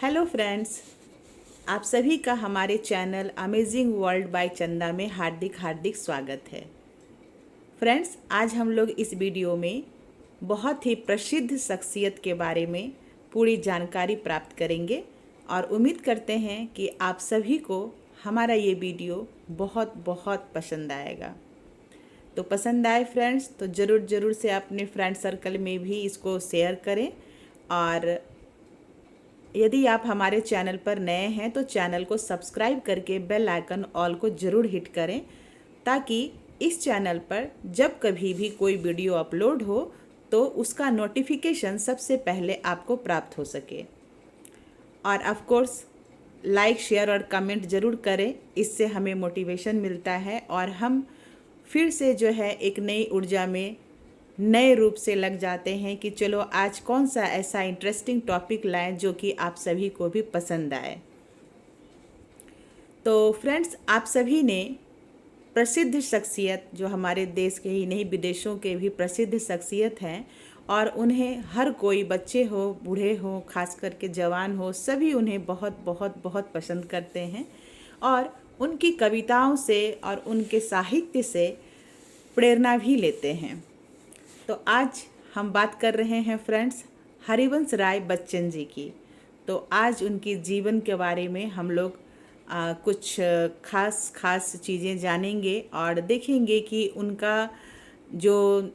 Hello friends, आप सभी का हमारे चैनल अमेजिंग वर्ल्ड बाय चंदा में हार्दिक हार्दिक स्वागत है। फ्रेंड्स, आज हम लोग इस वीडियो में बहुत ही प्रसिद्ध शख्सियत के बारे में पूरी जानकारी प्राप्त करेंगे और उम्मीद करते हैं कि आप सभी को हमारा ये वीडियो बहुत बहुत पसंद आएगा। तो पसंद आए फ्रेंड्स तो ज़रूर से अपने फ्रेंड सर्कल में भी इसको शेयर करें और यदि आप हमारे चैनल पर नए हैं तो चैनल को सब्सक्राइब करके बेल आइकन ऑल को ज़रूर हिट करें ताकि इस चैनल पर जब कभी भी कोई वीडियो अपलोड हो तो उसका नोटिफिकेशन सबसे पहले आपको प्राप्त हो सके। और ऑफ कोर्स लाइक शेयर और कमेंट ज़रूर करें, इससे हमें मोटिवेशन मिलता है और हम फिर से जो है एक नई ऊर्जा में नए रूप से लग जाते हैं कि चलो आज कौन सा ऐसा इंटरेस्टिंग टॉपिक लाएं जो कि आप सभी को भी पसंद आए। तो फ्रेंड्स, आप सभी ने प्रसिद्ध शख्सियत जो हमारे देश के ही नहीं विदेशों के भी प्रसिद्ध शख्सियत हैं और उन्हें हर कोई बच्चे हो बूढ़े हो खास करके जवान हो सभी उन्हें बहुत बहुत बहुत पसंद करते हैं और उनकी कविताओं से और उनके साहित्य से प्रेरणा भी लेते हैं। तो आज हम बात कर रहे हैं फ्रेंड्स हरिवंश राय बच्चन जी की। तो आज उनकी जीवन के बारे में हम लोग कुछ खास चीज़ें जानेंगे और देखेंगे कि उनका जो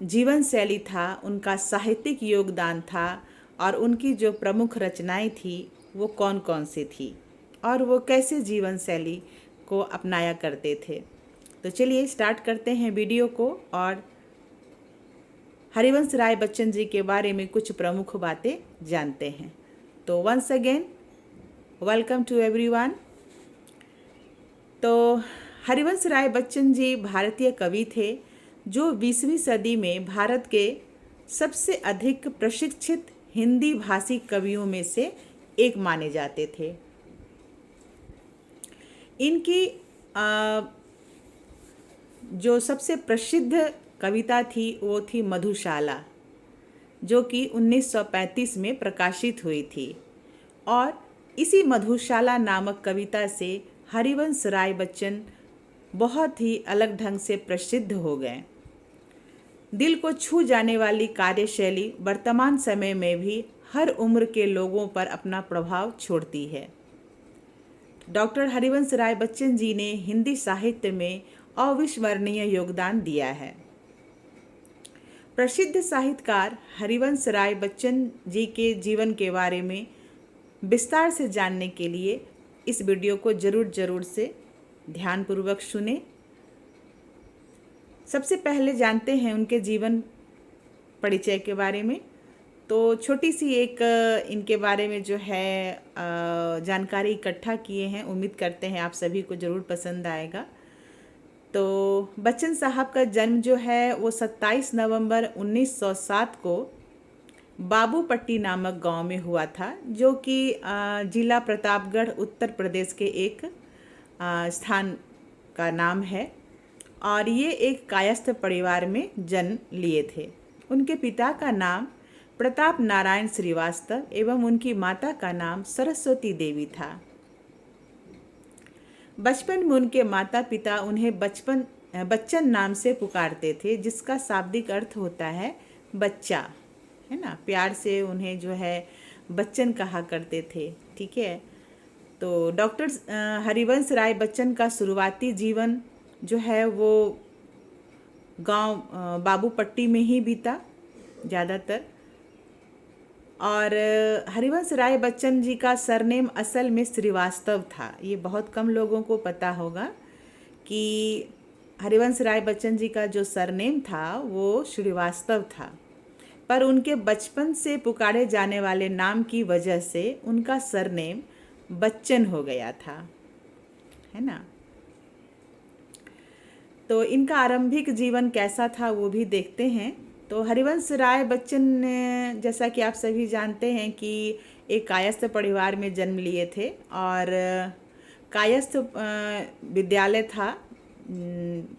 जीवन शैली था, उनका साहित्यिक योगदान था और उनकी जो प्रमुख रचनाएं थी वो कौन कौन सी थी और वो कैसे जीवन शैली को अपनाया करते थे। तो चलिए स्टार्ट करते हैं वीडियो को और हरिवंश राय बच्चन जी के बारे में कुछ प्रमुख बातें जानते हैं। तो once again welcome to everyone. तो हरिवंश राय बच्चन जी भारतीय कवि थे जो 20वीं सदी में भारत के सबसे अधिक प्रशिक्षित हिंदी भाषी कवियों में से एक माने जाते थे। इनकी जो सबसे प्रसिद्ध कविता थी वो थी मधुशाला, जो कि 1935 में प्रकाशित हुई थी और इसी मधुशाला नामक कविता से हरिवंश राय बच्चन बहुत ही अलग ढंग से प्रसिद्ध हो गए। दिल को छू जाने वाली कार्यशैली वर्तमान समय में भी हर उम्र के लोगों पर अपना प्रभाव छोड़ती है। डॉक्टर हरिवंश राय बच्चन जी ने हिंदी साहित्य में अविस्मरणीय योगदान दिया है। प्रसिद्ध साहित्यकार हरिवंश राय बच्चन जी के जीवन के बारे में विस्तार से जानने के लिए इस वीडियो को ज़रूर से ध्यानपूर्वक सुने। सबसे पहले जानते हैं उनके जीवन परिचय के बारे में। तो छोटी सी एक इनके बारे में जो है जानकारी इकट्ठा किए हैं, उम्मीद करते हैं आप सभी को ज़रूर पसंद आएगा। तो बच्चन साहब का जन्म जो है वो 27 नवंबर 1907 को बाबूपट्टी नामक गांव में हुआ था, जो कि जिला प्रतापगढ़ उत्तर प्रदेश के एक स्थान का नाम है और ये एक कायस्थ परिवार में जन्म लिए थे। उनके पिता का नाम प्रताप नारायण श्रीवास्तव एवं उनकी माता का नाम सरस्वती देवी था। बचपन में उनके माता पिता उन्हें बच्चन नाम से पुकारते थे, जिसका शाब्दिक अर्थ होता है बच्चा, है ना। प्यार से उन्हें जो है बच्चन कहा करते थे, ठीक है। तो डॉक्टर हरिवंश राय बच्चन का शुरुआती जीवन जो है वो गांव बाबूपट्टी में ही बीता ज़्यादातर। और हरिवंश राय बच्चन जी का सरनेम असल में श्रीवास्तव था। ये बहुत कम लोगों को पता होगा कि हरिवंश राय बच्चन जी का जो सरनेम था वो श्रीवास्तव था, पर उनके बचपन से पुकारे जाने वाले नाम की वजह से उनका सरनेम बच्चन हो गया था, है ना। तो इनका आरंभिक जीवन कैसा था वो भी देखते हैं। तो हरिवंश राय बच्चन जैसा कि आप सभी जानते हैं कि एक कायस्थ परिवार में जन्म लिए थे और कायस्थ विद्यालय था।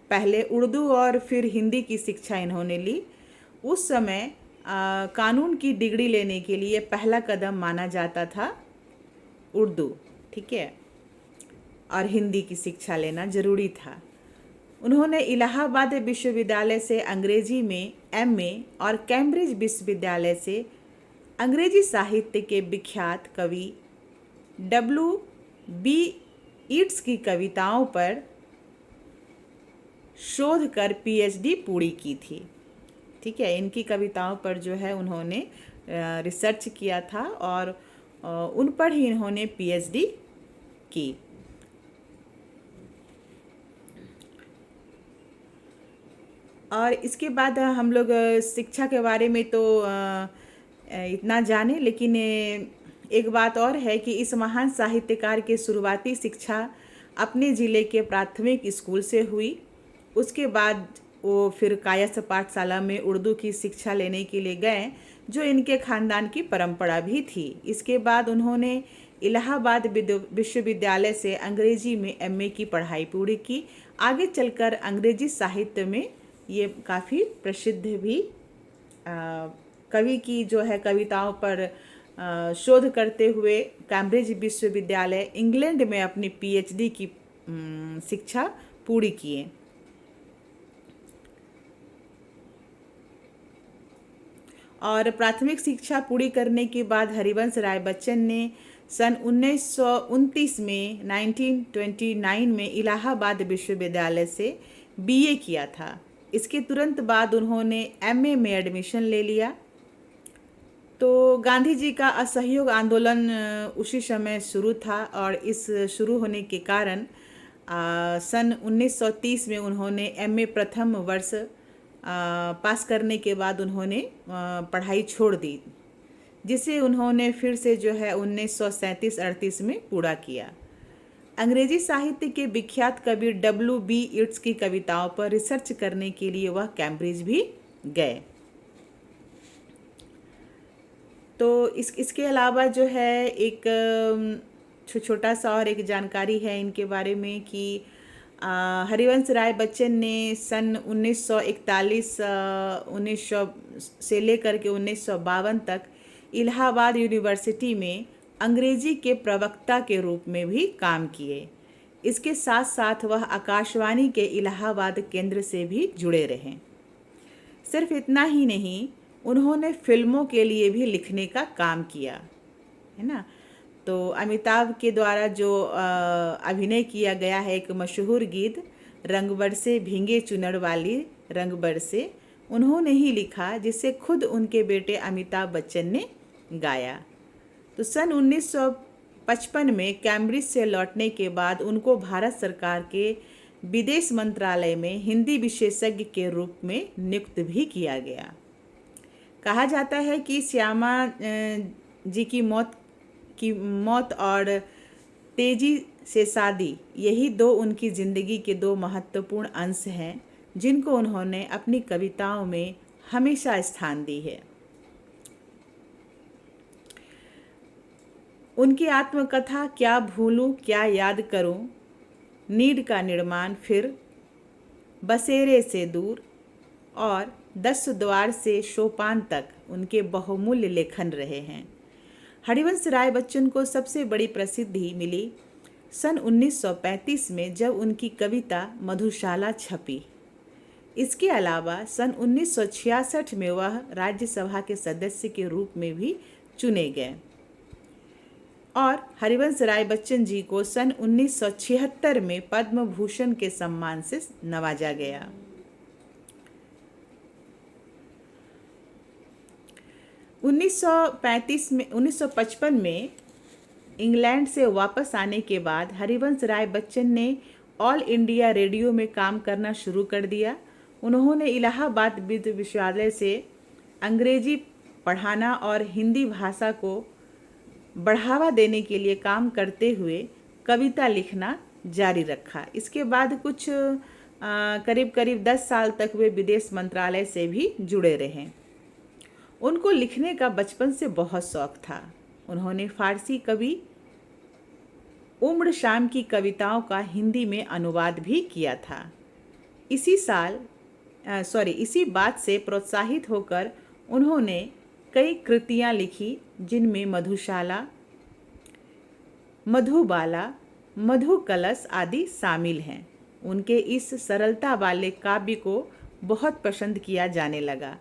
पहले उर्दू और फिर हिंदी की शिक्षा इन्होंने ली। उस समय कानून की डिग्री लेने के लिए पहला कदम माना जाता था उर्दू, ठीक है, और हिंदी की शिक्षा लेना जरूरी था। उन्होंने इलाहाबाद विश्वविद्यालय से अंग्रेजी में एमए और कैम्ब्रिज विश्वविद्यालय से अंग्रेजी साहित्य के विख्यात कवि W.B. ईट्स की कविताओं पर शोध कर पीएचडी पूरी की थी। ठीक है, इनकी कविताओं पर जो है उन्होंने रिसर्च किया था और उन पर ही इन्होंने पीएचडी की। और इसके बाद हम लोग शिक्षा के बारे में तो इतना जाने, लेकिन एक बात और है कि इस महान साहित्यकार की शुरुआती शिक्षा अपने ज़िले के प्राथमिक स्कूल से हुई। उसके बाद वो फिर कायस्थ पाठशाला में उर्दू की शिक्षा लेने के लिए गए, जो इनके खानदान की परंपरा भी थी। इसके बाद उन्होंने इलाहाबाद विश्वविद्यालय से अंग्रेजी में एमए की पढ़ाई पूरी की। आगे चलकर अंग्रेजी साहित्य में ये काफ़ी प्रसिद्ध भी कवि की जो है कविताओं पर शोध करते हुए कैम्ब्रिज विश्वविद्यालय इंग्लैंड में अपनी पीएचडी की शिक्षा पूरी किए। और प्राथमिक शिक्षा पूरी करने के बाद हरिवंश राय बच्चन ने सन 1929 में 1929 में इलाहाबाद विश्वविद्यालय से बीए किया था। इसके तुरंत बाद उन्होंने एमए में एडमिशन ले लिया। तो गांधी जी का असहयोग आंदोलन उसी समय शुरू था और इस शुरू होने के कारण सन 1930 में उन्होंने एमए प्रथम वर्ष पास करने के बाद उन्होंने पढ़ाई छोड़ दी, जिसे उन्होंने फिर से जो है 1937-38 में पूरा किया। अंग्रेजी साहित्य के विख्यात कवि W.B. ईट्स की कविताओं पर रिसर्च करने के लिए वह कैम्ब्रिज भी गए। तो इसके अलावा जो है एक छोटा सा और एक जानकारी है इनके बारे में कि हरिवंश राय बच्चन ने सन 1941 से लेकर के 1952 तक इलाहाबाद यूनिवर्सिटी में अंग्रेजी के प्रवक्ता के रूप में भी काम किए। इसके साथ साथ वह आकाशवाणी के इलाहाबाद केंद्र से भी जुड़े रहे। सिर्फ इतना ही नहीं, उन्होंने फिल्मों के लिए भी लिखने का काम किया, है ना। तो अमिताभ के द्वारा जो अभिनय किया गया है एक मशहूर गीत रंग बरसे भीगे चुनर वाली रंग बरसे, उन्होंने ही लिखा, जिसे खुद उनके बेटे अमिताभ बच्चन ने गाया। तो सन 1955 में कैम्ब्रिज से लौटने के बाद उनको भारत सरकार के विदेश मंत्रालय में हिंदी विशेषज्ञ के रूप में नियुक्त भी किया गया। कहा जाता है कि श्यामा जी की मौत और तेजी से शादी, यही दो उनकी ज़िंदगी के दो महत्वपूर्ण अंश हैं जिनको उन्होंने अपनी कविताओं में हमेशा स्थान दी है। उनकी आत्मकथा क्या भूलूं क्या याद करूं, नीड का निर्माण, फिर बसेरे से दूर और 10 द्वार से सोपान तक उनके बहुमूल्य लेखन रहे हैं। हरिवंश राय बच्चन को सबसे बड़ी प्रसिद्धि मिली सन 1935 में, जब उनकी कविता मधुशाला छपी। इसके अलावा सन 1966 में वह राज्यसभा के सदस्य के रूप में भी चुने गए और हरिवंश राय बच्चन जी को सन 1976 में पद्म भूषण के सम्मान से नवाजा गया। उन्नीस सौ 1955 में इंग्लैंड से वापस आने के बाद हरिवंश राय बच्चन ने ऑल इंडिया रेडियो में काम करना शुरू कर दिया। उन्होंने इलाहाबाद विश्वविद्यालय से अंग्रेजी पढ़ाना और हिंदी भाषा को बढ़ावा देने के लिए काम करते हुए कविता लिखना जारी रखा। इसके बाद कुछ करीब 10 साल तक वे विदेश मंत्रालय से भी जुड़े रहे। उनको लिखने का बचपन से बहुत शौक था। उन्होंने फारसी कवि उम्र शाम की कविताओं का हिंदी में अनुवाद भी किया था। इसी बात से प्रोत्साहित होकर उन्होंने कई कृतियां लिखी, जिनमें मधुशाला, मधुबाला, मधु कलश आदि शामिल हैं। उनके इस सरलता वाले काव्य को बहुत पसंद किया जाने लगा।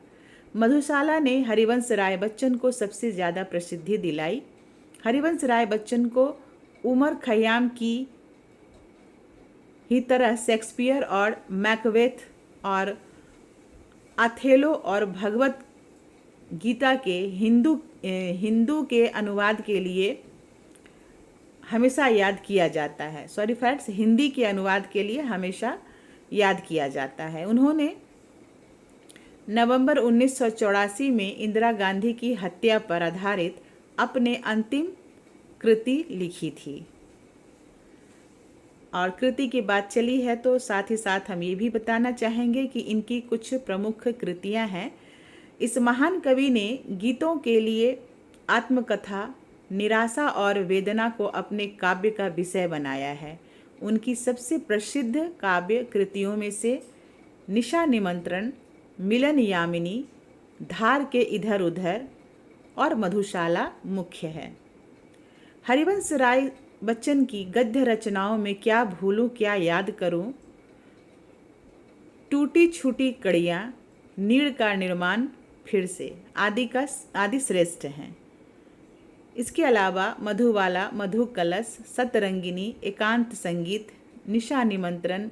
मधुशाला ने हरिवंश राय बच्चन को सबसे ज़्यादा प्रसिद्धि दिलाई। हरिवंश राय बच्चन को उमर खयाम की ही तरह शेक्सपियर और मैकबेथ और अथेलो और भगवत गीता के हिंदू के अनुवाद के लिए हमेशा याद किया जाता है। सॉरी फ्रेंड्स, हिंदी के अनुवाद के लिए हमेशा याद किया जाता है। उन्होंने नवंबर 1984 में इंदिरा गांधी की हत्या पर आधारित अपने अंतिम कृति लिखी थी। और कृति की बात चली है तो साथ ही साथ हम ये भी बताना चाहेंगे कि इनकी कुछ प्रमुख कृतियां हैं। इस महान कवि ने गीतों के लिए आत्मकथा, निराशा और वेदना को अपने काव्य का विषय बनाया है। उनकी सबसे प्रसिद्ध काव्य कृतियों में से निशा निमंत्रण, मिलन यामिनी, धार के इधर उधर और मधुशाला मुख्य है। हरिवंश राय बच्चन की गद्य रचनाओं में क्या भूलूं क्या याद करूं, टूटी छूटी कड़ियाँ, नीड़ का निर्माण फिर से आदि श्रेष्ठ हैं। इसके अलावा मधुबाला, मधु कलश, सतरंगिनी, एकांत संगीत, निशा निमंत्रण,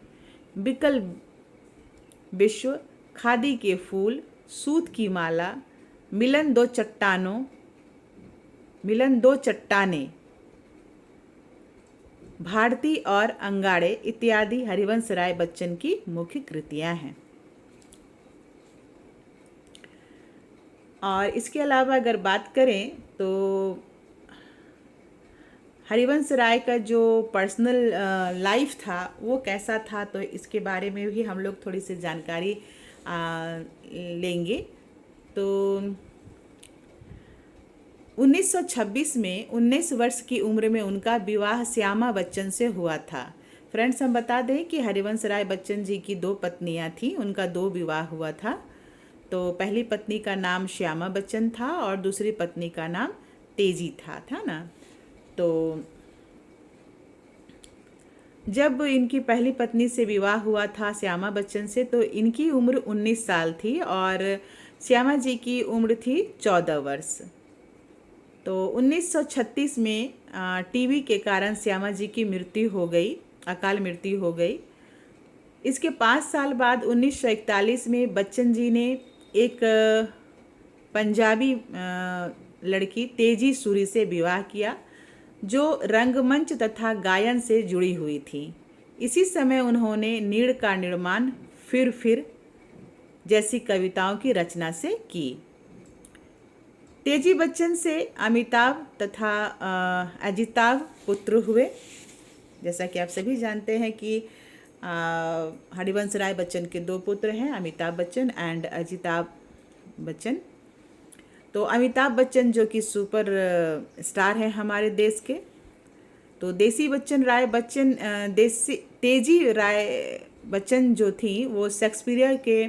बिकल विश्व, खादी के फूल, सूत की माला, मिलन दो चट्टाने, भारती और अंगाड़े इत्यादि हरिवंश राय बच्चन की मुख्य कृतियां हैं। और इसके अलावा अगर बात करें तो हरिवंश राय का जो पर्सनल लाइफ था वो कैसा था, तो इसके बारे में भी हम लोग थोड़ी सी जानकारी लेंगे। तो 1926 में 19 वर्ष की उम्र में उनका विवाह श्यामा बच्चन से हुआ था। फ्रेंड्स, हम बता दें कि हरिवंश राय बच्चन जी की 2 पत्नियां थीं, उनका 2 विवाह हुआ था। तो पहली पत्नी का नाम श्यामा बच्चन था और दूसरी पत्नी का नाम तेजी था ना। तो जब इनकी पहली पत्नी से विवाह हुआ था श्यामा बच्चन से, तो इनकी उम्र 19 साल थी और श्यामा जी की उम्र थी 14 वर्ष। तो 1936 में टीबी के कारण श्यामा जी की मृत्यु हो गई, अकाल मृत्यु हो गई। इसके 5 साल बाद 1941 में बच्चन जी ने एक पंजाबी लड़की तेजी सूरी से विवाह किया, जो रंगमंच तथा गायन से जुड़ी हुई थी। इसी समय उन्होंने नीड़ का निर्माण फिर जैसी कविताओं की रचना से की। तेजी बच्चन से अमिताभ तथा अजिताभ पुत्र हुए। जैसा कि आप सभी जानते हैं कि हरिवंश राय बच्चन के 2 पुत्र हैं, अमिताभ बच्चन एंड अजिताभ बच्चन। तो अमिताभ बच्चन जो कि सुपर स्टार हैं हमारे देश के, तो तेजी राय बच्चन जो थी वो शेक्सपियर के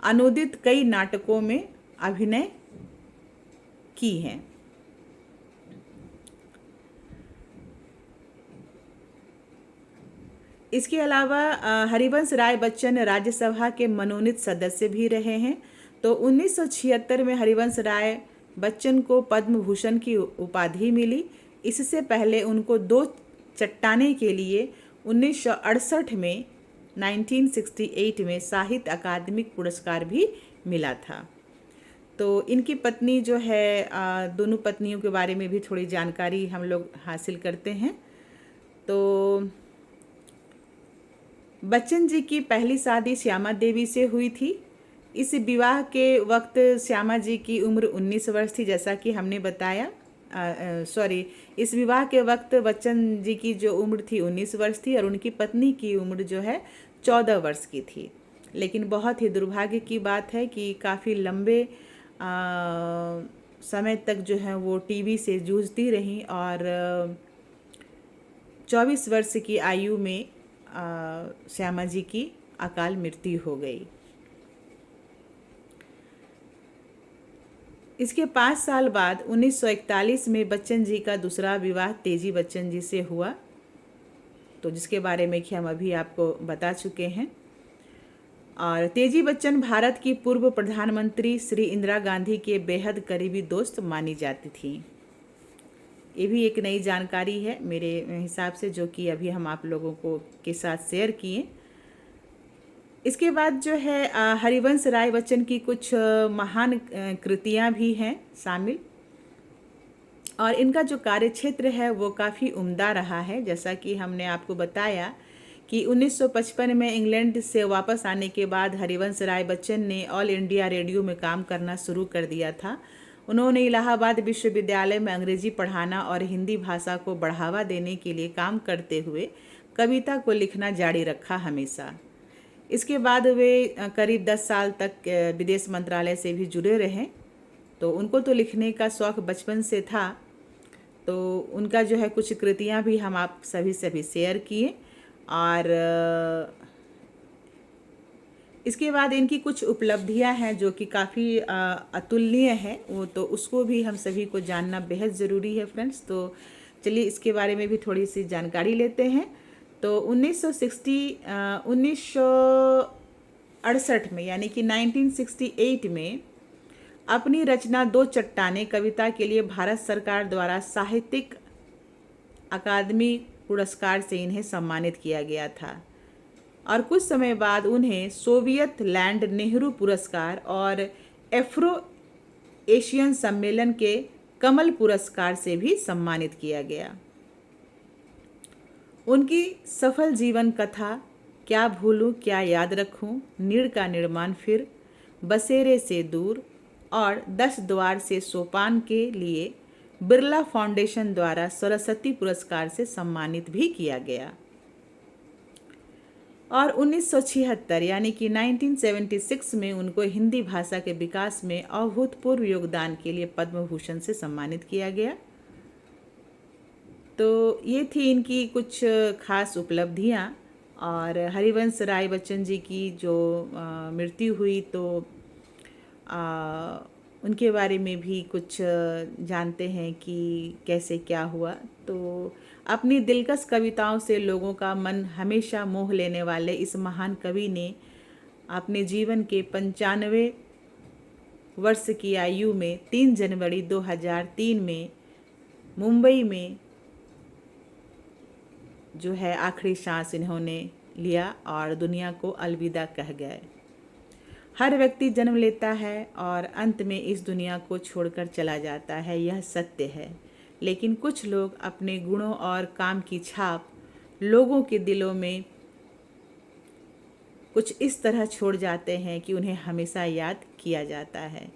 अनुदित कई नाटकों में अभिनय की हैं। इसके अलावा हरिवंश राय बच्चन राज्यसभा के मनोनीत सदस्य भी रहे हैं। तो 1976 में हरिवंश राय बच्चन को पद्म भूषण की उपाधि मिली। इससे पहले उनको 2 चट्टाने के लिए 1968 में 1968 में साहित्य अकादमिक पुरस्कार भी मिला था। तो इनकी पत्नी जो है, दोनों पत्नियों के बारे में भी थोड़ी जानकारी हम लोग हासिल करते हैं। तो बच्चन जी की पहली शादी श्यामा देवी से हुई थी। इस विवाह के वक्त श्यामा जी की उम्र 19 वर्ष थी, जैसा कि हमने बताया। इस विवाह के वक्त बच्चन जी की जो उम्र थी 19 वर्ष थी और उनकी पत्नी की उम्र जो है 14 वर्ष की थी। लेकिन बहुत ही दुर्भाग्य की बात है कि काफ़ी लंबे समय तक जो है वो टीबी से जूझती रहीं और 24 वर्ष की आयु में श्यामा जी की अकाल मृत्यु हो गई। इसके 5 साल बाद 1941 में बच्चन जी का दूसरा विवाह तेजी बच्चन जी से हुआ, तो जिसके बारे में कि हम अभी आपको बता चुके हैं। और तेजी बच्चन भारत की पूर्व प्रधानमंत्री श्री इंदिरा गांधी के बेहद करीबी दोस्त मानी जाती थी। ये भी एक नई जानकारी है मेरे हिसाब से, जो कि अभी हम आप लोगों को के साथ शेयर किए। इसके बाद जो है हरिवंश राय बच्चन की कुछ महान कृतियाँ भी हैं शामिल, और इनका जो कार्यक्षेत्र है वो काफ़ी उम्दा रहा है। जैसा कि हमने आपको बताया कि 1955 में इंग्लैंड से वापस आने के बाद हरिवंश राय बच्चन ने ऑल इंडिया रेडियो में काम करना शुरू कर दिया था। उन्होंने इलाहाबाद विश्वविद्यालय में अंग्रेजी पढ़ाना और हिंदी भाषा को बढ़ावा देने के लिए काम करते हुए कविता को लिखना जारी रखा हमेशा। इसके बाद वे करीब 10 साल तक विदेश मंत्रालय से भी जुड़े रहे। तो उनको तो लिखने का शौक़ बचपन से था, तो उनका जो है कुछ कृतियाँ भी हम आप सभी से भी शेयर किए। और इसके बाद इनकी कुछ उपलब्धियां हैं जो कि काफ़ी अतुलनीय है, वो तो उसको भी हम सभी को जानना बेहद ज़रूरी है फ्रेंड्स। तो चलिए इसके बारे में भी थोड़ी सी जानकारी लेते हैं। तो 1968 में यानी कि 1968 में अपनी रचना दो चट्टानें कविता के लिए भारत सरकार द्वारा साहित्यिक अकादमी पुरस्कार से इन्हें सम्मानित किया गया था। और कुछ समय बाद उन्हें सोवियत लैंड नेहरू पुरस्कार और एफ्रो एशियन सम्मेलन के कमल पुरस्कार से भी सम्मानित किया गया। उनकी सफल जीवन कथा क्या भूलूं क्या याद रखूं, नीड़ का निर्माण फिर, बसेरे से दूर और 10 द्वार से सोपान के लिए बिरला फाउंडेशन द्वारा सरस्वती पुरस्कार से सम्मानित भी किया गया। और 1976 यानी कि 1976 में उनको हिंदी भाषा के विकास में अभूतपूर्व योगदान के लिए पद्म भूषण से सम्मानित किया गया। तो ये थी इनकी कुछ खास उपलब्धियाँ। और हरिवंश राय बच्चन जी की जो मृत्यु हुई, तो उनके बारे में भी कुछ जानते हैं कि कैसे क्या हुआ। तो अपनी दिलकश कविताओं से लोगों का मन हमेशा मोह लेने वाले इस महान कवि ने अपने जीवन के 95 वर्ष की आयु में 3 जनवरी 2003 में मुंबई में जो है आखिरी सांस इन्होंने लिया और दुनिया को अलविदा कह गए। हर व्यक्ति जन्म लेता है और अंत में इस दुनिया को छोड़कर चला जाता है, यह सत्य है। लेकिन कुछ लोग अपने गुणों और काम की छाप लोगों के दिलों में कुछ इस तरह छोड़ जाते हैं कि उन्हें हमेशा याद किया जाता है।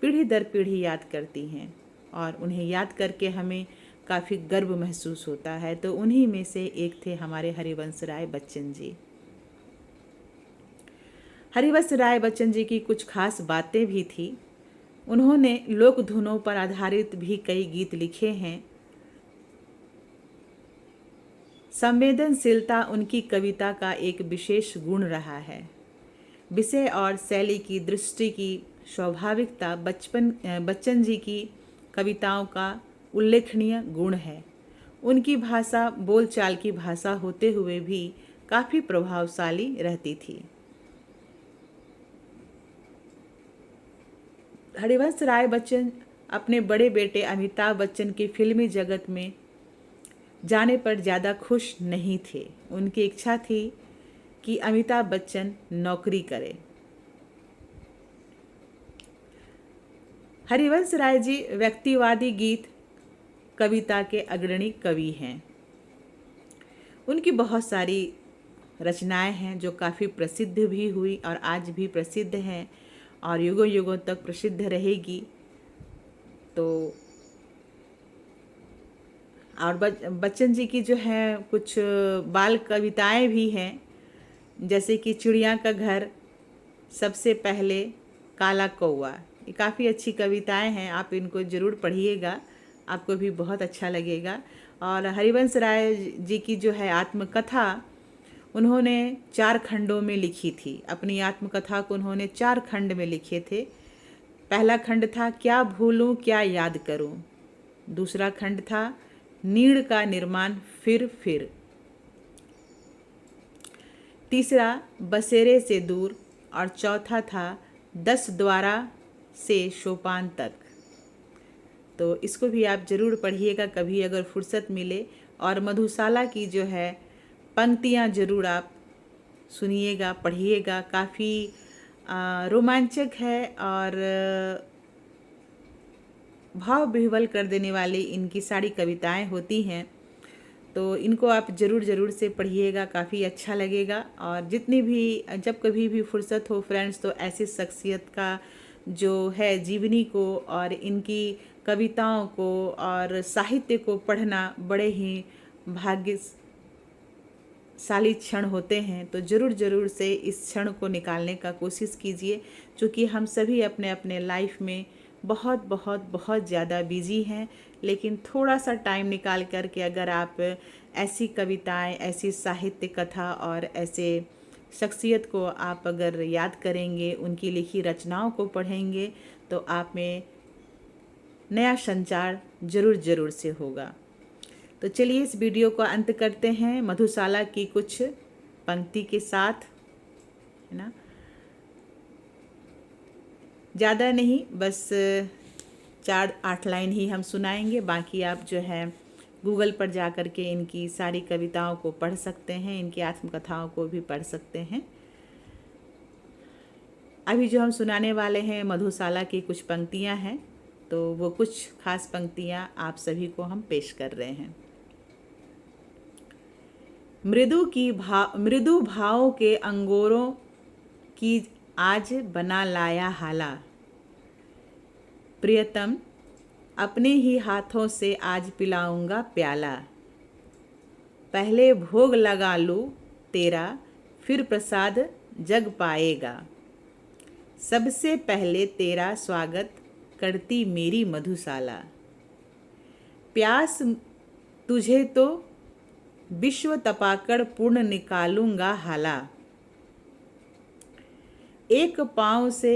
पीढ़ी दर पीढ़ी याद करती हैं और उन्हें याद करके हमें काफ़ी गर्व महसूस होता है। तो उन्हीं में से एक थे हमारे हरिवंश राय बच्चन जी। हरिवंश राय बच्चन जी की कुछ खास बातें भी थी। उन्होंने लोक धुनों पर आधारित भी कई गीत लिखे हैं। संवेदनशीलता उनकी कविता का एक विशेष गुण रहा है। विषय और शैली की दृष्टि की स्वाभाविकता बच्चन जी की कविताओं का उल्लेखनीय गुण है। उनकी भाषा बोलचाल की भाषा होते हुए भी काफ़ी प्रभावशाली रहती थी। हरिवंश राय बच्चन अपने बड़े बेटे अमिताभ बच्चन की फिल्मी जगत में जाने पर ज़्यादा खुश नहीं थे। उनकी इच्छा थी कि अमिताभ बच्चन नौकरी करें। हरिवंश राय जी व्यक्तिवादी गीत कविता के अग्रणी कवि हैं। उनकी बहुत सारी रचनाएं हैं जो काफ़ी प्रसिद्ध भी हुई और आज भी प्रसिद्ध हैं और युगों युगों तक प्रसिद्ध रहेगी। तो और बच्चन जी की जो है कुछ बाल कविताएं भी हैं, जैसे कि चिड़िया का घर, सबसे पहले, काला कौवा। ये काफ़ी अच्छी कविताएं हैं, आप इनको ज़रूर पढ़िएगा, आपको भी बहुत अच्छा लगेगा। और हरिवंश राय जी की जो है आत्मकथा उन्होंने 4 खंडों में लिखी थी। अपनी आत्मकथा को उन्होंने 4 खंड में लिखे थे। पहला खंड था क्या भूलूं क्या याद करूं, दूसरा खंड था नीड़ का निर्माण फिर, तीसरा बसेरे से दूर और चौथा था 10 द्वारा से सोपान तक। तो इसको भी आप ज़रूर पढ़िएगा कभी अगर फुर्सत मिले, और मधुशाला की जो है पंक्तियाँ ज़रूर आप सुनिएगा, पढ़िएगा। काफ़ी रोमांचक है और भाव विह्वल कर देने वाली इनकी सारी कविताएं होती हैं। तो इनको आप ज़रूर से पढ़िएगा, काफ़ी अच्छा लगेगा। और जितनी भी जब कभी भी फुर्सत हो फ्रेंड्स, तो ऐसी शख्सियत का जो है जीवनी को और इनकी कविताओं को और साहित्य को पढ़ना बड़े ही भाग्यशाली क्षण होते हैं। तो ज़रूर से इस क्षण को निकालने का कोशिश कीजिए, क्योंकि हम सभी अपने अपने लाइफ में बहुत ज़्यादा बिजी हैं, लेकिन थोड़ा सा टाइम निकाल कर के अगर आप ऐसी कविताएं, ऐसी साहित्य कथा और ऐसे शख्सियत को आप अगर याद करेंगे, उनकी लिखी रचनाओं को पढ़ेंगे, तो आप में नया संचार ज़रूर से होगा। तो चलिए इस वीडियो को अंत करते हैं मधुशाला की कुछ पंक्ति के साथ, है ना। ज़्यादा नहीं, बस 4-8 लाइन ही हम सुनाएंगे, बाकी आप जो है गूगल पर जा कर के इनकी सारी कविताओं को पढ़ सकते हैं, इनकी आत्मकथाओं को भी पढ़ सकते हैं। अभी जो हम सुनाने वाले हैं मधुशाला की कुछ पंक्तियां हैं, तो वो कुछ खास पंक्तियां आप सभी को हम पेश कर रहे हैं। मृदु भाव के अंगूरों की आज बना लाया हाला, प्रियतम अपने ही हाथों से आज पिलाऊंगा प्याला, पहले भोग लगा लूँ तेरा फिर प्रसाद जग पाएगा, सबसे पहले तेरा स्वागत करती मेरी मधुशाला, प्यास तुझे तो विश्व तपाकर पूर्ण निकालूंगा हाला, एक पाँव से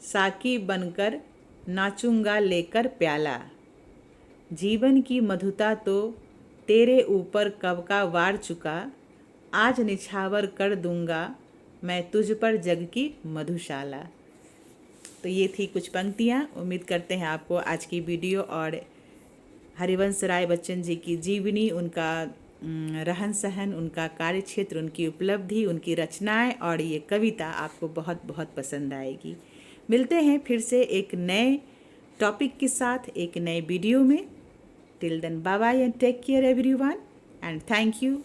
साकी बनकर नाचूंगा लेकर प्याला, जीवन की मधुता तो तेरे ऊपर कब का वार चुका, आज निछावर कर दूंगा मैं तुझ पर जग की मधुशाला। तो ये थी कुछ पंक्तियाँ। उम्मीद करते हैं आपको आज की वीडियो और हरिवंश राय बच्चन जी की जीवनी, उनका रहन सहन, उनका कार्यक्षेत्र, उनकी उपलब्धि, उनकी रचनाएं और ये कविता आपको बहुत पसंद आएगी। मिलते हैं फिर से एक नए टॉपिक के साथ एक नए वीडियो में। Till then bye bye and take care everyone and thank you.